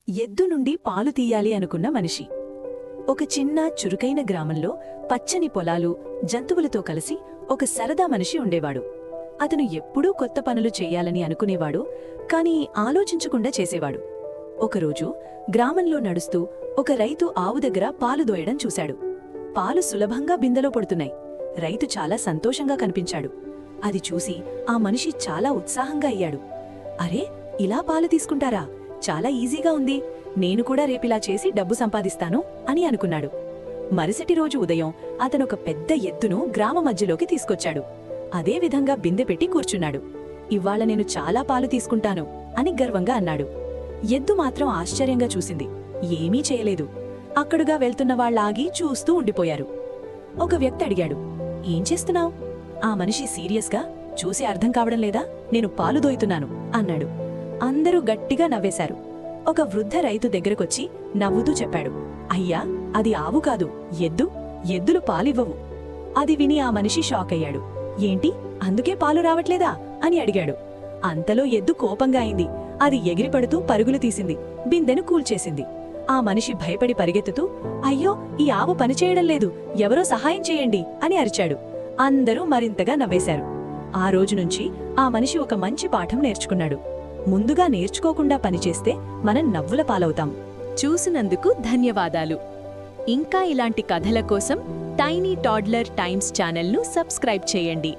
ఎద్దు నుండి పాలు తీయాలి అనుకున్న మనిషి. ఒక చిన్న చురుకైన గ్రామంలో పచ్చని పొలాలు, జంతువులతో కలిసి ఒక సరదా మనిషి ఉండేవాడు. అతను ఎప్పుడూ కొత్త పనులు చెయ్యాలని అనుకునేవాడు, కాని ఆలోచించకుండా చేసేవాడు. ఒకరోజు గ్రామంలో నడుస్తూ ఒక రైతు ఆవు దగ్గర పాలు దోయడం చూశాడు. పాలు సులభంగా బిందెలో పడుతున్నాయి. రైతు చాలా సంతోషంగా కనిపించాడు. అది చూసి ఆ మనిషి చాలా ఉత్సాహంగా అయ్యాడు. అరే, ఇలా పాలు తీసుకుంటారా? చాలా ఈజీగా ఉంది. నేను కూడా రేపిలా చేసి డబ్బు సంపాదిస్తాను అని అనుకున్నాడు. మరుసటి రోజు ఉదయం అతనొక పెద్ద ఎద్దును గ్రామ మధ్యలోకి తీసుకొచ్చాడు. అదే విధంగా బిందె పెట్టి కూర్చున్నాడు. ఇవ్వాళ నేను చాలా పాలు తీసుకుంటాను అని గర్వంగా అన్నాడు. ఎద్దు మాత్రం ఆశ్చర్యంగా చూసింది. ఏమీ చేయలేదు. అక్కడుగా వెళ్తున్న వాళ్ళాగి చూస్తూ ఉండిపోయారు. ఒక వ్యక్తి అడిగాడు, ఏం చేస్తున్నావు? ఆ మనిషి సీరియస్గా, చూసి అర్థం కావడం లేదా? నేను పాలు దోయుతున్నాను అన్నాడు. అందరూ గట్టిగా నవ్వేశారు. ఒక వృద్ధ రైతు దగ్గరకొచ్చి నవ్వుతూ చెప్పాడు, అయ్యా, అది ఆవు కాదు, ఎద్దు. ఎద్దులు పాలివ్వవు. అది విని ఆ మనిషి షాక్ అయ్యాడు. ఏంటి, అందుకే పాలు రావట్లేదా అని అడిగాడు. అంతలో ఎద్దు కోపంగా అయింది. అది ఎగిరిపడుతూ పరుగులు తీసింది. బిందెను కూల్చేసింది. ఆ మనిషి భయపడి పరిగెత్తుతూ, అయ్యో, ఈ ఆవు పనిచేయడం లేదు, ఎవరో సహాయం చేయండి అని అరిచాడు. అందరూ మరింతగా నవ్వేశారు. ఆ రోజునుంచి ఆ మనిషి ఒక మంచి పాఠం నేర్చుకున్నాడు. ముందుగా నేర్చుకోకుండా పనిచేస్తే మనం నవ్వుల పాలవుతాం. చూసినందుకు ధన్యవాదాలు. ఇంకా ఇలాంటి కథల కోసం టైనీ టాడ్లర్ టైమ్స్ ఛానల్ను సబ్స్క్రైబ్ చేయండి.